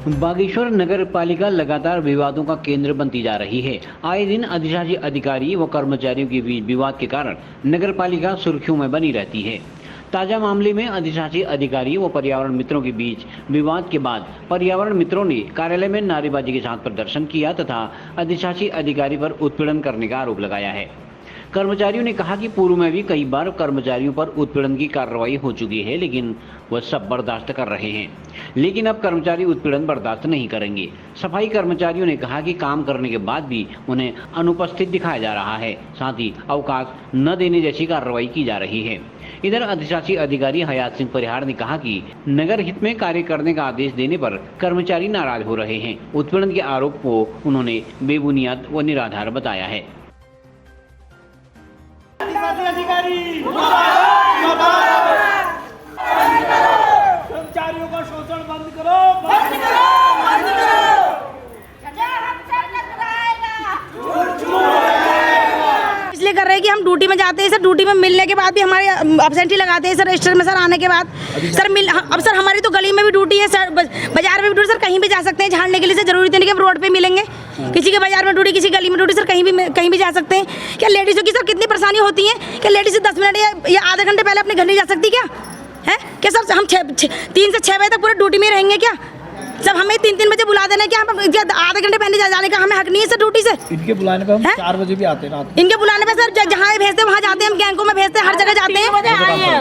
बागेश्वर नगर पालिका लगातार विवादों का केंद्र बनती जा रही है। आए दिन अधिशासी अधिकारी व कर्मचारियों के बीच विवाद के कारण नगर पालिका सुर्खियों में बनी रहती है। ताजा मामले में अधिशासी अधिकारी व पर्यावरण मित्रों के बीच विवाद के बाद पर्यावरण मित्रों ने कार्यालय में नारेबाजी के साथ प्रदर्शन किया तथा अधिशासी अधिकारी पर उत्पीड़न करने का आरोप लगाया है। कर्मचारियों ने कहा कि पूर्व में भी कई बार कर्मचारियों पर उत्पीड़न की कार्रवाई हो चुकी है, लेकिन वह सब बर्दाश्त कर रहे हैं, लेकिन अब कर्मचारी उत्पीड़न बर्दाश्त नहीं करेंगे। सफाई कर्मचारियों ने कहा कि काम करने के बाद भी उन्हें अनुपस्थित दिखाया जा रहा है, साथ ही अवकाश न देने जैसी कार्रवाई की जा रही है। इधर अधिशासी अधिकारी हयात सिंह परिहार ने कहा कि नगर हित में कार्य करने का आदेश देने पर कर्मचारी नाराज हो रहे हैं। उत्पीड़न के आरोप को उन्होंने बेबुनियाद व निराधार बताया है। अधिकारी कर्मचारियों का शोषण बंद करो, बंद करो, बंद करो। इसलिए कर रहे हैं कि हम ड्यूटी में जाते हैं सर, ड्यूटी में मिलने के बाद भी हमारे अब्सेंटी लगाते हैं सर रजिस्टर में सर आने के बाद सर अब सर हमारी तो गली में भी ड्यूटी है सर, बाजार में भी ड्यूटी, सर कहीं भी जा सकते हैं झाड़ने के लिए। सर जरूरी नहीं कि हम रोड पे मिलेंगे, किसी के बाजार में ड्यूटी, किसी गली में ड्यूटी, सर कहीं भी जा सकते हैं। क्या लेडीज़ों की सर कितनी परेशानी होती है? क्या लेडीज़ 10 मिनट या आधे घंटे पहले अपने घर नहीं जा सकती क्या है? क्या सर हम 3 से 6 बजे तक पूरे ड्यूटी में रहेंगे क्या? सब हमें 3 बजे बुला देना क्या? हम आधे घंटे पहले जाने का हमें हक नहीं है सर ड्यूटी से। इनके बुलाने पे हम 4 बजे भी आते हैं रात। इनके बुलाने पे सर जहाँ भेजते वहाँ जाते हैं, हम बैंकों में भेजते हैं, हर जगह जाते हैं।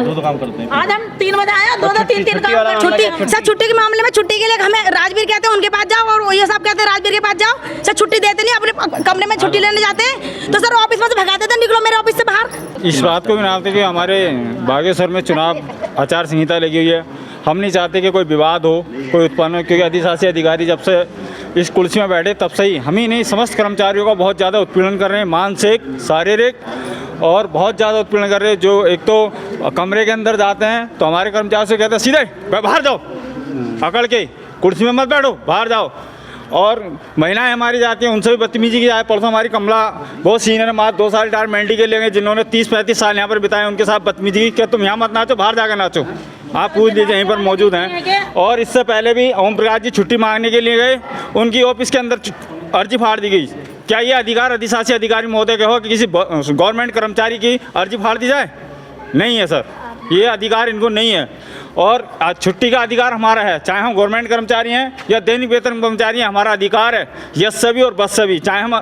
दो काम करते हैं। आज हम 3 बजे आए, 2-3 काम छुट्टी सर। छुट्टी के मामले में छुट्टी के लिए हमें राजवीर कहते हैं उनके पास जाओ, और ये सब कहते हैं राजवीर के पास जाओ। सर छुट्टी देते नहीं, अपने कमरे में छुट्टी लेने जाते हैं तो सर ऑफिस में से भगा देते हैं, निकलो मेरे ऑफिस से बाहर। इस बात को भी मानते कि हमारे बागेश्वर में चुनाव आचार संहिता लगी हुई है। हम नहीं चाहते कि कोई विवाद हो, कोई उत्पन्न हो, क्योंकि अधिशासी अधिकारी जब से इस कुर्सी में बैठे तब से ही हम ही नहीं समस्त कर्मचारियों का बहुत ज़्यादा उत्पीड़न कर रहे हैं, मानसिक, शारीरिक और बहुत ज़्यादा उत्पीड़न कर रहे हैं। जो एक तो कमरे के अंदर जाते हैं तो हमारे कर्मचारी से कहते हैं सीधे बाहर जाओ, अकड़ के कुर्सी में मत बैठो, बाहर जाओ। और महिलाएं हमारी जाती हैं, उनसे भी बदतमीजी की जाए। परसों हमारी कमला बहुत सीनियर माँ 2 साल रिटायरमेंट के लिए, जिन्होंने 30-35 साल यहाँ पर बिताए, उनके साथ बदतमीजी की। क्या तुम यहाँ मत नाचो, बाहर जाकर नाचो, आप पूछ लीजिए, यहीं पर मौजूद हैं। और इससे पहले भी ओम प्रकाश जी छुट्टी मांगने के लिए गए, उनकी ऑफिस के अंदर अर्जी फाड़ दी गई। क्या ये अधिकार अधिशासी अधिकारी महोदय के हो कि किसी गवर्नमेंट कर्मचारी की अर्जी फाड़ दी जाए? नहीं है सर, ये अधिकार इनको नहीं है। और छुट्टी का अधिकार हमारा है, चाहे हम गवर्नमेंट कर्मचारी हैं या दैनिक वेतन कर्मचारी हैं, हमारा अधिकार है यस से भी और बस से भी। चाहे हम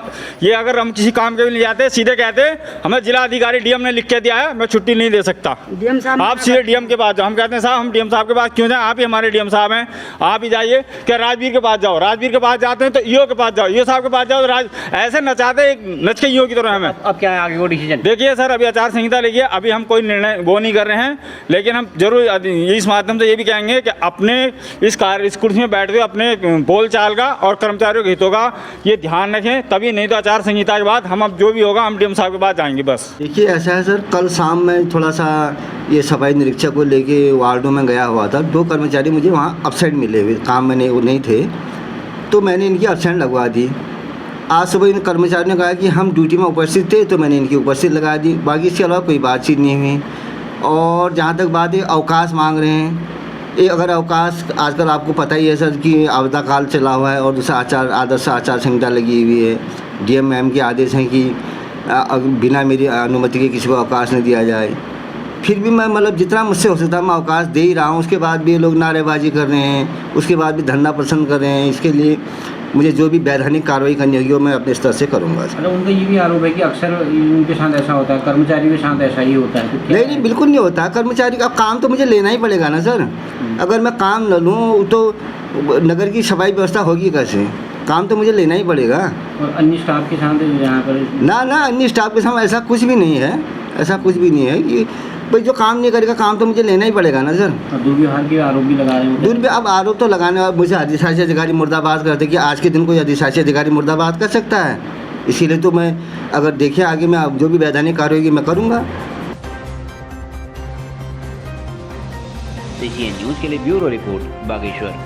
ये अगर हम किसी काम के लिए जाते हैं, सीधे कहते हैं हमें जिला अधिकारी डीएम ने लिख के दिया है, मैं छुट्टी नहीं दे सकता, आप सीधे डीएम के पास जाओ। हम कहते हैं साहब हम डीएम साहब के पास क्यों जाएं, आप ही हमारे डीएम साहब हैं, आप ही जाइए। क्या राजवीर के पास जाओ, राजवीर के पास जाते हैं तो ईओ के पास जाओ, ईओ साहब के पास जाओ, ऐसे नचाते नच के ईओ की तरह हमें। अब क्या है आगे वो डिसीजन? देखिए सर, अभी आचार संहिता लगी है, अभी हम कोई निर्णय वो नहीं कर रहे हैं, लेकिन हम जरूर इस माध्यम से ये भी कहेंगे कि अपने इस कुर्सी में बैठते हुए अपने बोल चाल का और कर्मचारियों के हितों का ये ध्यान रखें, तभी नहीं तो आचार संहिता के बाद हम अब जो भी होगा हम डीएम साहब के पास जाएंगे बस। देखिए ऐसा है सर, कल शाम में थोड़ा सा ये सफाई निरीक्षक को लेके वार्डों में गया हुआ था। 2 कर्मचारी मुझे वहाँ अपसेंट मिले हुए, काम में नहीं थे, तो मैंने इनकी अपसेंट लगवा दी। आज सुबह इन कर्मचारियों ने कहा कि हम ड्यूटी में उपस्थित थे, तो मैंने इनकी उपस्थित लगा दी। बाकी इसके अलावा कोई बातचीत नहीं हुई। और जहाँ तक बात है अवकाश मांग रहे हैं, ये अगर अवकाश आजकल आपको पता ही है सर कि आपदा काल चला हुआ है और दूसरा आदर्श आचार संहिता लगी हुई है। डीएम मैम के आदेश हैं कि बिना मेरी अनुमति के किसी को अवकाश नहीं दिया जाए। फिर भी मैं मतलब जितना मुझसे हो सकता है मैं अवकाश दे ही रहा हूँ। उसके बाद भी ये लोग नारेबाजी कर रहे हैं, उसके बाद भी धरना प्रदर्शन कर रहे हैं। इसके लिए मुझे जो भी वैधानिक कार्रवाई करनी होगी वो मैं अपने स्तर से करूँगा। मतलब उनका ये भी आरोप है कि अक्सर उनके साथ ऐसा होता है, कर्मचारी के साथ ऐसा ही होता है। तो नहीं, बिल्कुल नहीं होता। कर्मचारी का काम तो मुझे लेना ही पड़ेगा ना सर। अगर मैं काम न लूँ तो नगर की सफाई व्यवस्था होगी कैसे? काम तो मुझे लेना ही पड़ेगा। और अन्य स्टाफ के साथ यहाँ पर ना अन्य स्टाफ के साथ ऐसा कुछ भी नहीं है, ऐसा कुछ भी नहीं है कि भाई जो काम नहीं करेगा, काम तो मुझे लेना ही पड़ेगा ना सर। दुर्व्यवहार के आरोप भी लगा रहे हैं। अब आरोप तो लगाने वाले मुझे अधिशासी अधिकारी मुर्दाबाद करते कि आज के दिन कोई अधिशासी अधिकारी मुर्दाबाद कर सकता है। इसीलिए तो मैं अगर देखिए आगे मैं जो भी वैधानिक कार्रवाई होगी मैं करूँगा। न्यूज़ के लिए ब्यूरो रिपोर्ट बागेश्वर।